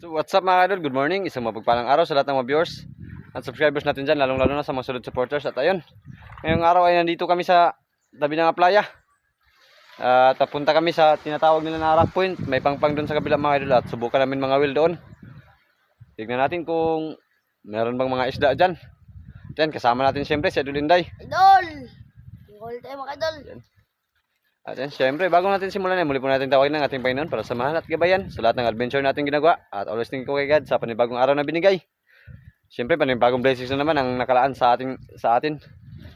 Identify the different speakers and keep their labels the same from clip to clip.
Speaker 1: So what's up mga idol, good morning, isang mapagpalang araw sa lahat ng mga viewers at subscribers natin dyan, lalong lalo na sa mga solid supporters. At ayun, ngayong araw ay nandito kami sa tabi ng playa. At papunta kami sa tinatawag nila na rock point. May pangpang doon sa kabila mga idol at subukan namin mga wheel doon. Tignan natin kung meron bang mga isda dyan. Yan, kasama natin siyempre si Idol Inday.
Speaker 2: Idol! Hold tayo mga idol.
Speaker 1: Yan. At yan, siyempre, bago natin simulan muli po natin tawagin ng ating Panginoon para samahan at gabayan sa lahat ng adventure natin ginagawa. At always thank you kay God sa panibagong araw na binigay. Siyempre, panibagong blessings na naman ang nakalaan sa atin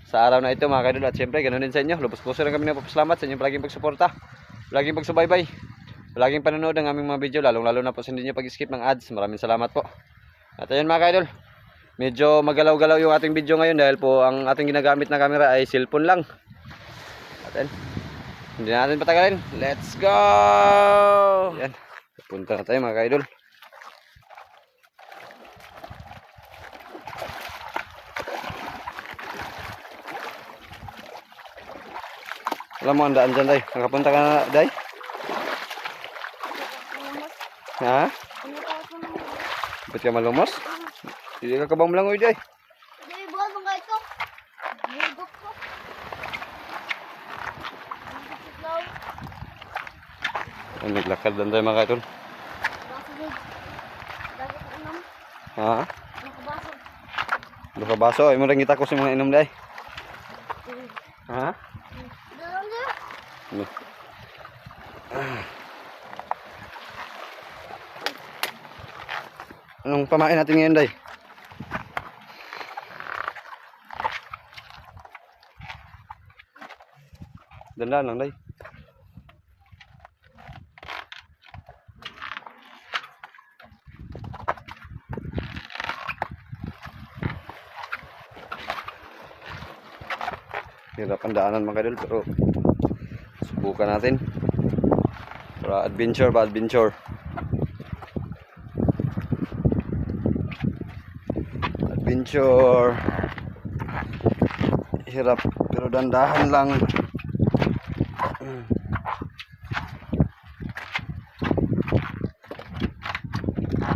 Speaker 1: sa araw na ito mga kaidol. At siyempre, ganoon din sa inyo. Lubos puso rin kami nagpapasalamat sa inyong palaging pagsuporta, palaging pagsubaybay, palaging panonood ng aming mga video, lalong lalo na po sa hindi nyo pag-skip ng ads. Maraming salamat po. At ayun mga kaidol, medyo magalaw-galaw yung ating video ngayon dahil po ang ating ginagamit na camera ay cellphone lang. At ayun, hindi natin patagalin. Let's go! Yan, punta na tayo mga kaidol. Alam mo ang daan dyan, Day. Nakapunta ka na, Day? Ha? Ba't ka malumos? Hindi ka kabang malangoy, Day.
Speaker 2: Hindi, buwan mga ito. Higop ko.
Speaker 1: Ay, naglakad lang tayo mga kaidol.
Speaker 2: Basag. Dagat ang inom.
Speaker 1: Ha?
Speaker 2: Nakabasag.
Speaker 1: Duka baso. Ay mo rin kita ko sa mga inom, Day. Ha?
Speaker 2: Dalang niya.
Speaker 1: Ano? Anong pamain natin ngayon, Day? Dandan lang, Day. Hirap ang daanan mga kadol, pero subukan natin para adventure ba adventure. Adventure hirap pero dandahan lang.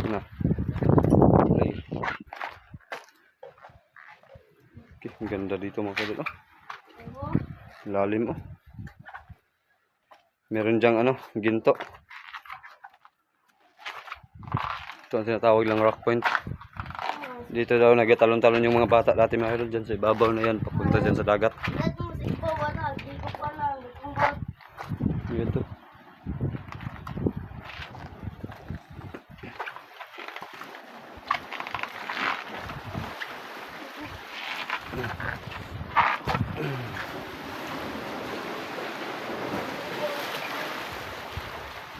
Speaker 1: Nah. Okay, ang ganda dito mga kadol. Lalim oh. Meron diyang ano, ginto. Ito ang tinatawag lang rock point. Dito daw nagatalon-talon yung mga bata dati mga idol dyan sa ibabaw na yan, papunta dyan sa dagat. Ito.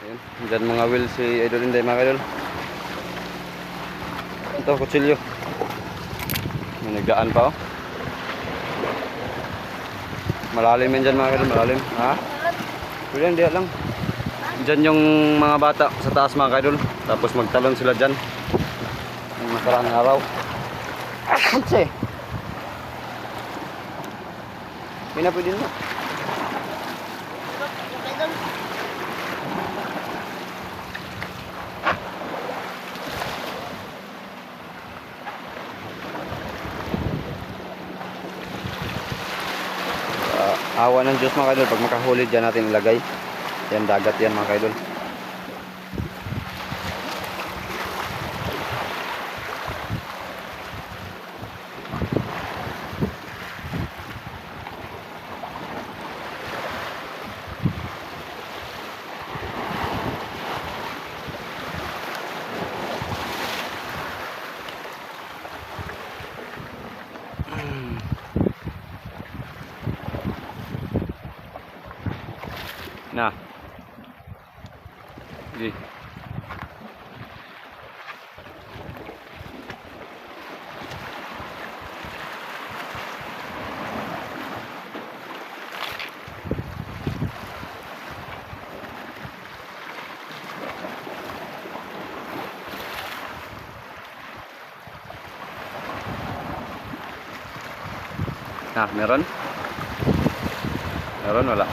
Speaker 1: Ayan, dyan mga wheel si Idol Inday mga idol. Ito, kutsilyo. May nagdaan pa oh. Malalim yan dyan mga idol, malalim. Ha? Pwede, hindi lang. Dyan yung mga bata sa taas mga idol. Tapos magtalon sila dyan. Ang nakaraang araw. Kutsi! Hindi na pwede na. Awa ng Diyos mga kaidol, pag makahuli dyan natin ilagay. Yan, dagat yan mga kaidol. Nah. Sige. Nah, meron? Meron wala?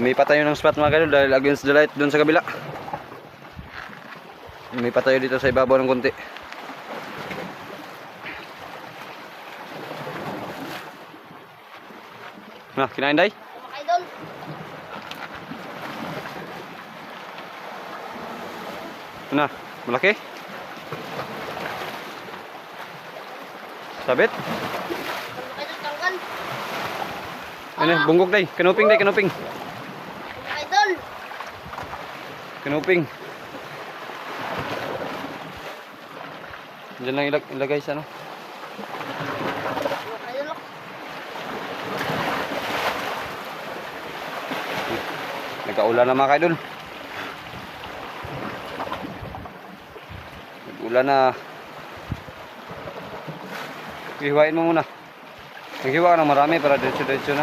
Speaker 1: Lumipat tayo ng spot mga kaidol dahil against the light dun sa kabila. Lumipat tayo dito sa ibabaw ng konti. Nah, kinain day?
Speaker 2: Mga idol.
Speaker 1: Nah, malaki? Sabit?
Speaker 2: Mga idol, tanggal.
Speaker 1: Ano, bunggok day. Kanuping day, kanuping.
Speaker 2: Mga idol.
Speaker 1: Kanuping. Diyan lang ilagay sa ano.
Speaker 2: Mga idol.
Speaker 1: Nagkaulan na mga kaidol. Nag-ulan na. Hiwain mo muna. Naghiwa ka ng marami para diretso-diretso na.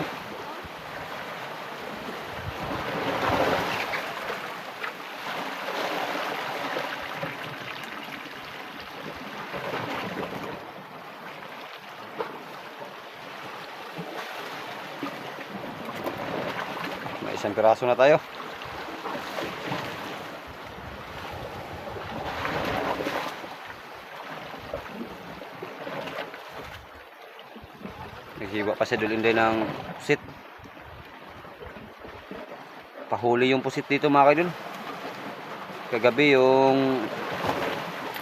Speaker 1: May isang piraso na tayo. Naghiwa pa si Dulinday ng pusit. Pahuli yung pusit dito mga kaidol. Kagabi yung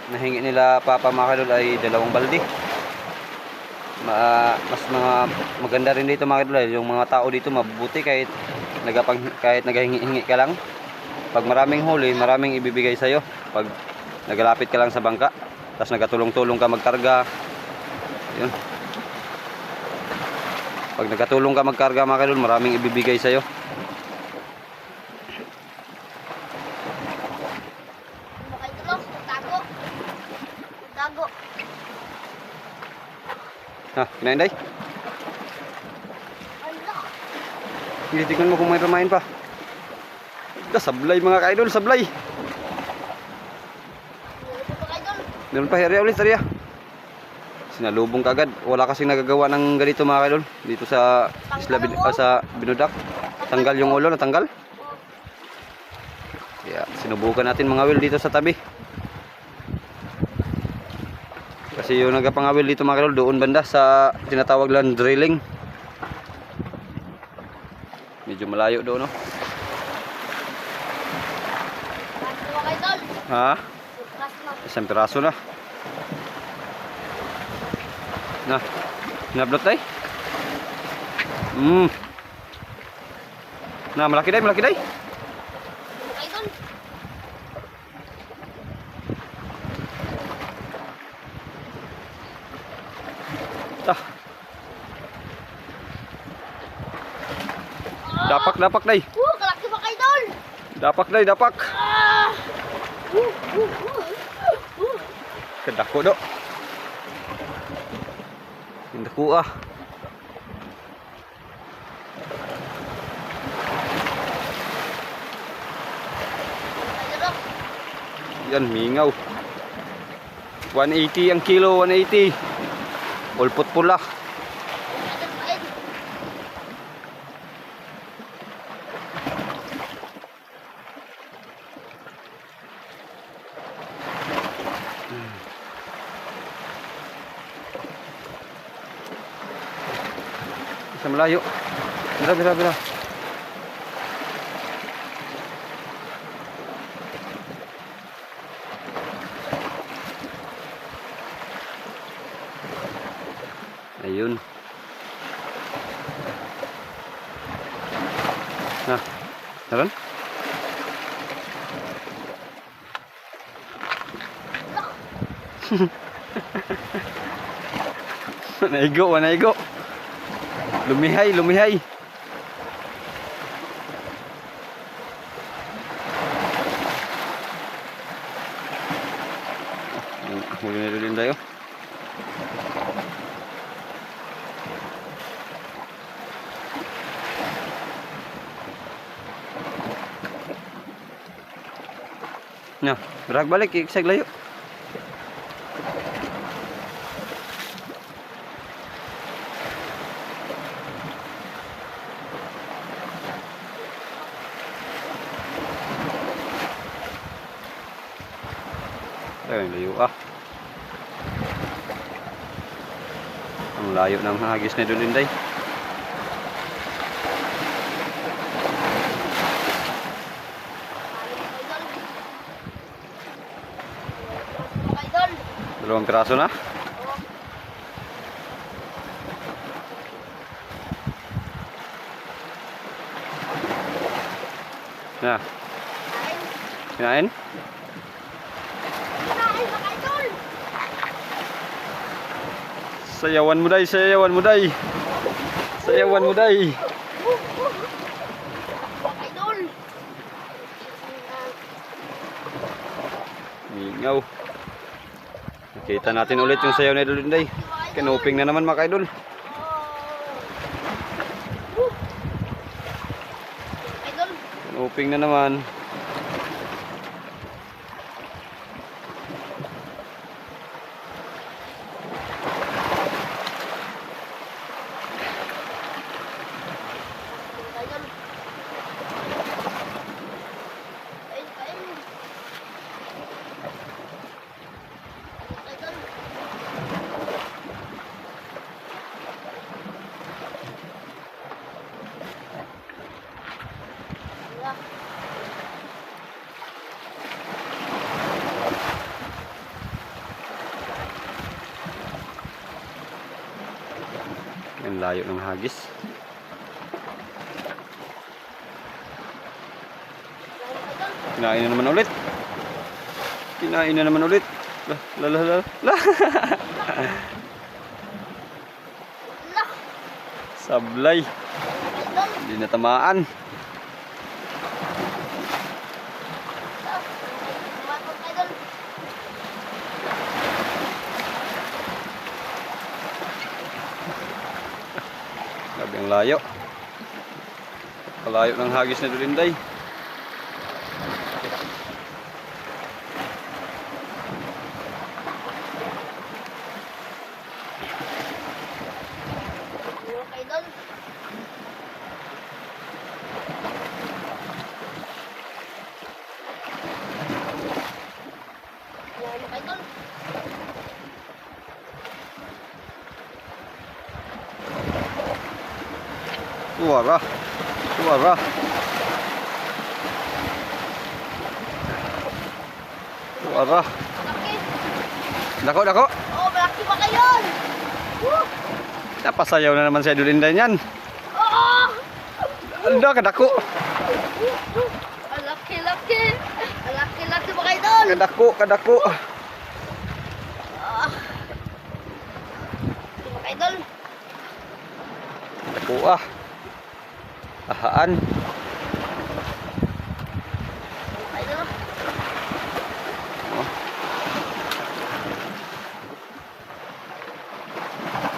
Speaker 1: nahingi nila Papa mga kaidol ay 2 balde. Mas maganda rin dito mga kaidol. Yung mga tao dito mabubuti kahit naghahingi ka lang. Pag maraming huli, maraming ibibigay sa'yo. Pag nagalapit ka lang sa bangka, tapos nagatulong-tulong ka magkarga. Yun. Pag nagkatulong ka magkarga mga kaidol, maraming ibibigay sa'yo.
Speaker 2: Mga idol, tago. Tago.
Speaker 1: Ha, kinain day?
Speaker 2: Ala.
Speaker 1: Tingnan mo kung may pamain pa. Sablay mga kaidol, sablay.
Speaker 2: Mga idol.
Speaker 1: Meron pa, area ulit, area. Sinalubong kagad. Wala kasing nagagawa ng ganito mga kaidol. Dito sa sa Binudak. Tanggal yung ulo, natanggal. Kaya sinubukan natin mga wil dito sa tabi. Kasi yung nagapangawil dito mga kaidol, doon banda sa tinatawag lang drilling. Medyo malayo doon, no?
Speaker 2: Mga idol.
Speaker 1: Ha?
Speaker 2: Bukas na.
Speaker 1: Isang piraso na. Nah, nablot day. Nah, malaki day, malaki day.
Speaker 2: Mga idol.
Speaker 1: Tah. Dapak day.
Speaker 2: Kalaki mga idol.
Speaker 1: Dapak day, dapak.
Speaker 2: Ah.
Speaker 1: Kedako do. Indako ah.
Speaker 2: Idol.
Speaker 1: Yan, mingaw. 180 ang kilo, 180. Ulpot pula.
Speaker 2: Idol pa idol.
Speaker 1: Sa malayo. Bira, bira, bira. Ayun. Nah, naran? Naigo, naigo. Lumihay, lumihay. Huli na rin tayo. Nah, berak balik, iksag layo. Ay, layo ah. Ang layo ng hagis ni Idol Inday.
Speaker 2: Mga idol.
Speaker 1: Dalawang piraso na. Na, kinain?
Speaker 2: Kinain mga idol.
Speaker 1: Sayawan mo day, sayawan mo day. Sayawan mo day.
Speaker 2: Mga idol.
Speaker 1: Ingaw. Nakita natin ulit yung sayaw ni Idol Inday. Kanuping na naman mga idol.
Speaker 2: Idol.
Speaker 1: Kanuping na naman.
Speaker 2: Idol. Kain, kain. Idol. Wala.
Speaker 1: Ang layo ng hagis.
Speaker 2: Kain, idol.
Speaker 1: Kinain na naman ulit. Kinain na naman ulit. La la la la.
Speaker 2: Wala.
Speaker 1: Sablay.
Speaker 2: Idol.
Speaker 1: Hindi na tamaan.
Speaker 2: Idol.
Speaker 1: Grabe ang layo. Kalayo ng hagis ni Idol Inday.
Speaker 2: Idol. Yan, idol.
Speaker 1: Suara. Suara. Suara.
Speaker 2: Malaki.
Speaker 1: Dako, dako.
Speaker 2: Oh, malaki pa kayon. Woo!
Speaker 1: Napasayaw na naman si Idol Inday niyan.
Speaker 2: Oo!
Speaker 1: Anda, kadako.
Speaker 2: Ang laki-laki. Ang laki-laki mga idol.
Speaker 1: Kadako, kadako.
Speaker 2: Ah. Mga idol.
Speaker 1: Dako ah. Ahaan.
Speaker 2: Mga idol.
Speaker 1: Oh.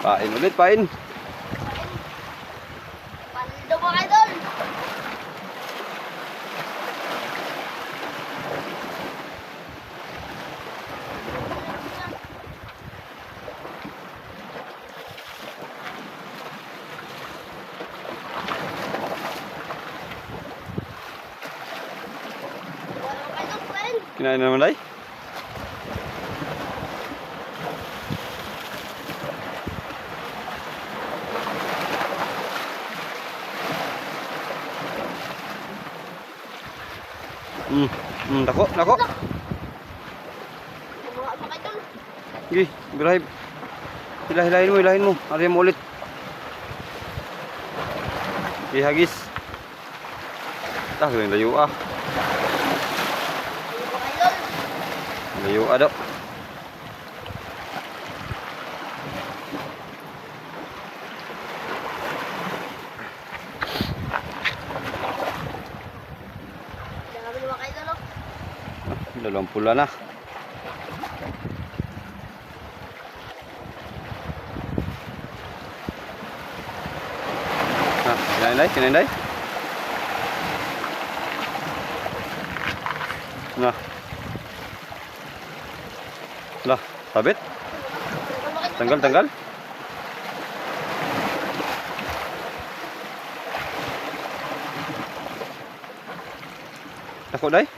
Speaker 1: Pain ulit, pain.
Speaker 2: Pando mga idol. Mga idol, friend.
Speaker 1: Kinain na naman day. Dako, dako.
Speaker 2: Mga idol.
Speaker 1: Gi, birahin. Hilahin mo, hilahin mo. Ariyan mo ulit. Gi, hagis. Galing layo ah.
Speaker 2: Mga idol.
Speaker 1: Layo ah daw.
Speaker 2: Dami ng mga idol.
Speaker 1: Dalawang pula na. Kinain day, kinain day. Nah. Lah, sabit. Tanggal, tanggal. Dako day.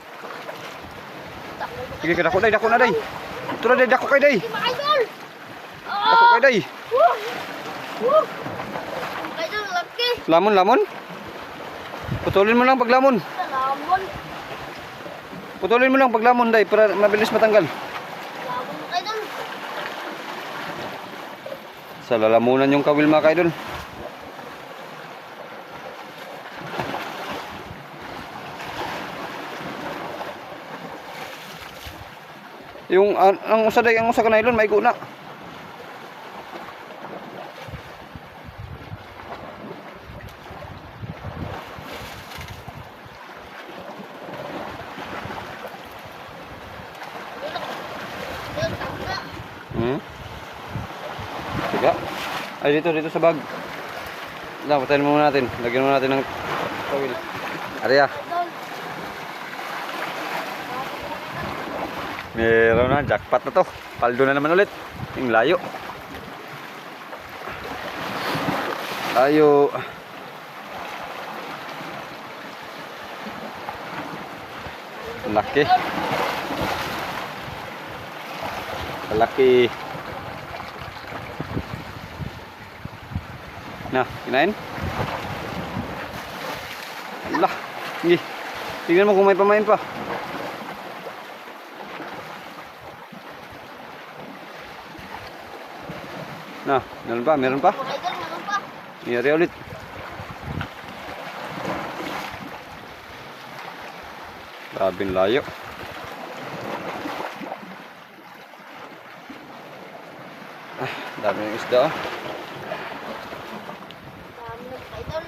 Speaker 1: Sige, dako day, dako na day. Tura day, dako kay day.
Speaker 2: Mga idol!
Speaker 1: Dako kay day.
Speaker 2: Woo! Woo! Mga idol, laki!
Speaker 1: Lamon, lamon. Putulin mo lang pag lamon.
Speaker 2: Lamon!
Speaker 1: Putulin mo lang pag lamon day para mabilis matanggal.
Speaker 2: Lamon mga idol!
Speaker 1: Sa lalamunan yung kawil mga kaidol. Yung ang usa day, ang usa ka nylon maigo na.
Speaker 2: Idol, tangga!
Speaker 1: Hmm? Tiga. Ay dito sa bag. Lang, patayin mo muna natin. Lagyan muna natin ng kawil. Ariya.
Speaker 2: Idol!
Speaker 1: Meron na, jackpot na to. Paldo na naman ulit. Yung layo. Layo. Laki. Laki. Nah, kinain. Lah, sige. Tingnan mo kung may pamain pa. Nah, meron pa, meron pa.
Speaker 2: Mga idol, meron pa!
Speaker 1: Iyari ulit. Grabing layo. Dami ng isda oh.
Speaker 2: Dami na mga idol!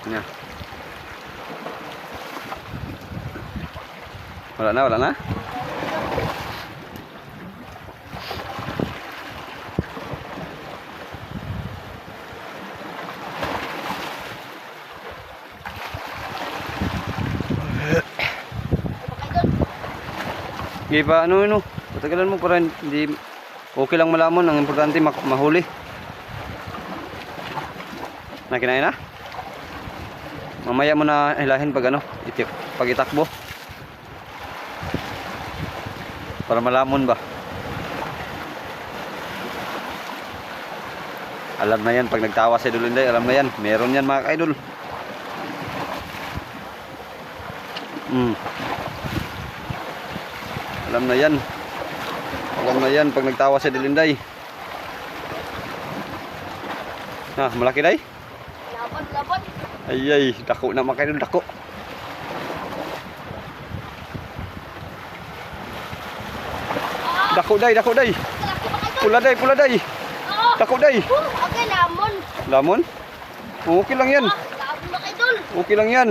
Speaker 1: Nya. Wala na, wala na. Sige pa, ano. Patagalan mo para hindi okay lang malamon. Ang importante mahuli. Nakinain na? Mamaya mo na hilahin pag ano, pag itakbo. Para malamon ba? Alam na yan pag nagtawa si Idol Inday, alam na yan. Meron yan mga ka-idol. Alam na yan. Alam na yan pag nagtawa si Idol Inday. Nah, malaki day?
Speaker 2: Laban, laban!
Speaker 1: Ay, dako na mga ka-idol, dako. Dako day, dako day.
Speaker 2: Laki mga idol!
Speaker 1: Pula day, pula day. Dako day.
Speaker 2: Okay, lamon!
Speaker 1: Lamon? Okay lang yan.
Speaker 2: Lamon mga idol!
Speaker 1: Okay lang yan.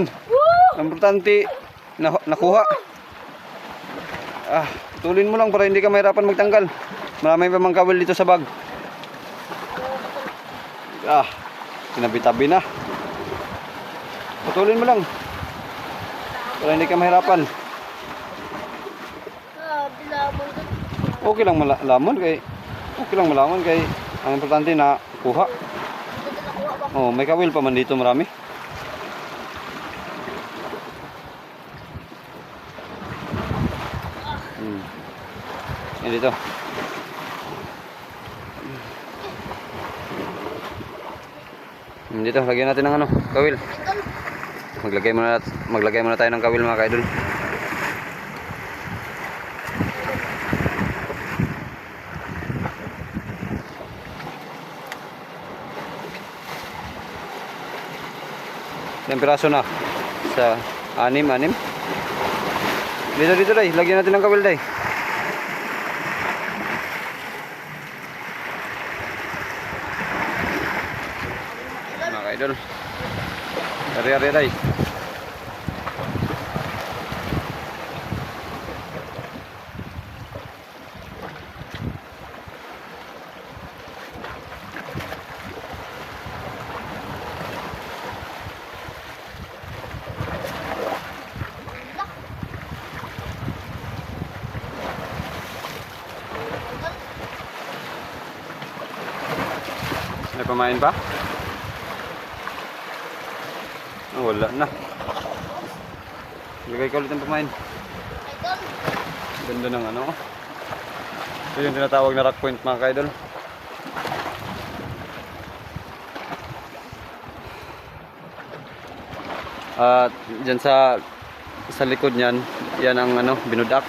Speaker 1: Ang importante, nakuha. Tulin mo lang para hindi ka mahirapan magtanggal. Marami pa mang kawil dito sa bag. Tinabi-tabi na. Putulin mo lang para hindi ka mahirapan.
Speaker 2: Lamon!
Speaker 1: Okay lang malamon kay ang importante na kuha. Oh, may kawil pa man dito marami. Yan dito. Dito, lagyan natin ng ano, kawil. Maglagay muna tayo ng kawil mga kaidol. Ilang piraso na? Sa anim. Dito day, lagyan natin ng kawil day. Mga kaidol. Ari day. May pamain pa? Oh, wala na. Lagay ka ulit ng pamain.
Speaker 2: Idol.
Speaker 1: Ganda ng ano. Ito yung tinatawag na rock point mga ka-idol. At dyan sa likod niyan, yan ang ano, binudak.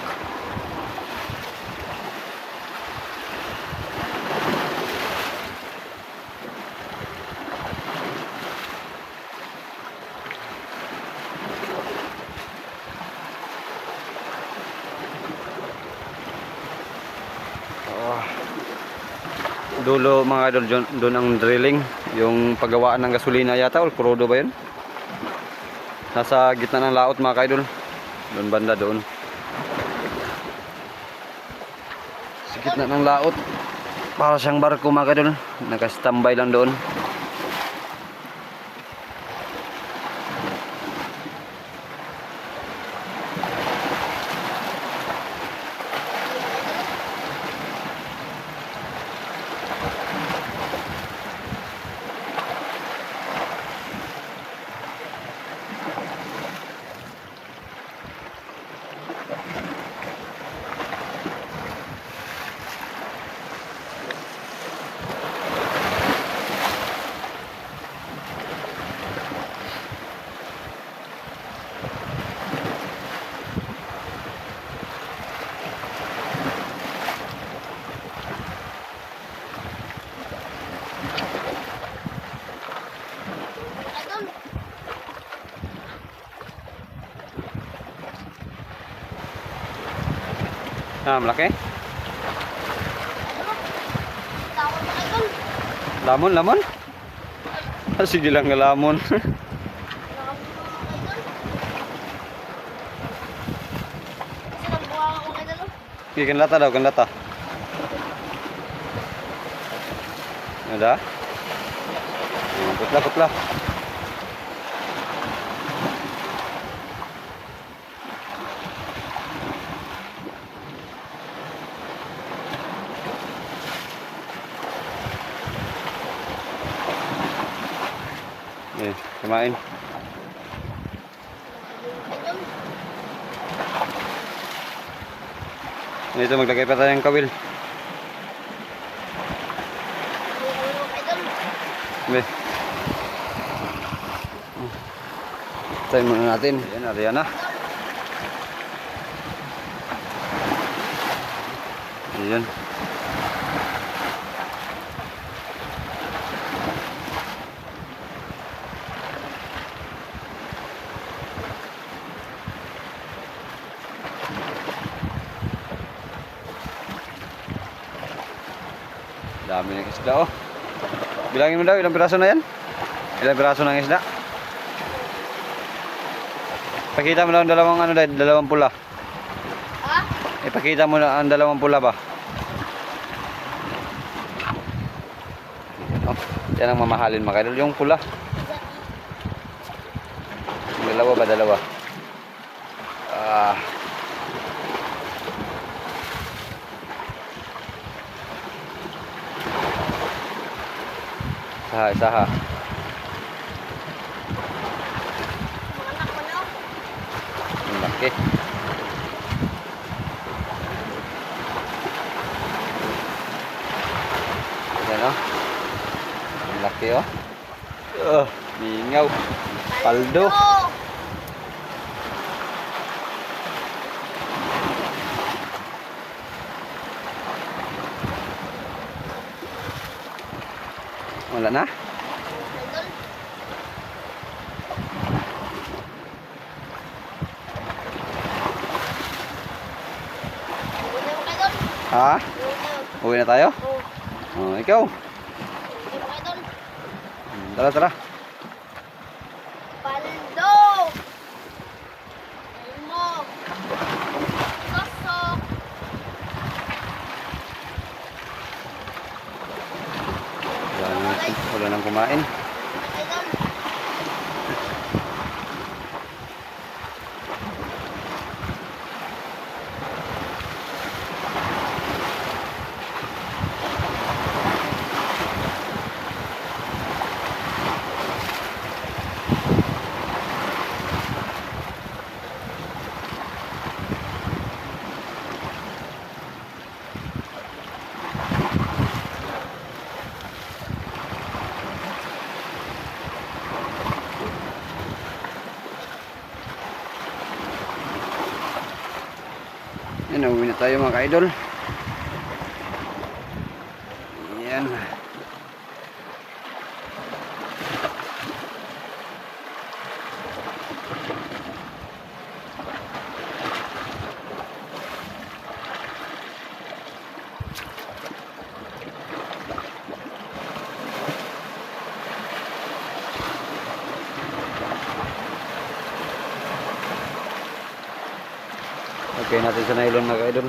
Speaker 1: Dulo mga idol, doon ang drilling, yung paggawaan ng gasolina yata o krudo ba yun? Nasa gitna ng laot mga idol, doon banda doon. Sa gitna ng laot, para siyang barko mga idol, nakastambay lang doon.
Speaker 2: Idol.
Speaker 1: Ah, malaki.
Speaker 2: Tawag mo idol.
Speaker 1: Lamon, lamon. Ah, sige lang nga lamon.
Speaker 2: Idol. Kasi nagbuha ako idol.
Speaker 1: Sige, kanlata daw, kanlata. Ada? Putla, putla. Eh, kumain.
Speaker 2: Idol.
Speaker 1: Ito, maglagay pa tayo ng kawil.
Speaker 2: Idol.
Speaker 1: Be. Tayo muna natin. Ayan, Ariana. Ayan. Dami ng isda oh. Bilangin mo daw, ilang piraso na yan? Ilang piraso ng isda? Pakita mo daw ang dalawang ano dahil, dalawang pula.
Speaker 2: Ha?
Speaker 1: Ipakita mo na ang dalawang pula ba? Oh, yan ang mamahalin mga idol, yung pula. Dalawa ba, dalawa? Ah. Saha, saha.
Speaker 2: Mga anak ko na.
Speaker 1: Ang laki. Yan oh. Ang laki oh. Mingaw. Paldo. Wala na?
Speaker 2: Idol. Uwi na mo idol.
Speaker 1: Ha?
Speaker 2: Uwi
Speaker 1: Uwi
Speaker 2: na.
Speaker 1: na tayo?
Speaker 2: Oo.
Speaker 1: Oh, ikaw.
Speaker 2: Uwi mo idol.
Speaker 1: Tara, tara.
Speaker 2: Paldo. Elmo. Sosok.
Speaker 1: Wala nang kumain.
Speaker 2: Idol.
Speaker 1: Yan, nauwi na tayo mga ka-idol. Yan. Okay natin sa nylon mga ka-idol.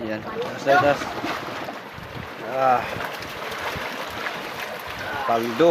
Speaker 1: Yan, das. Paldo.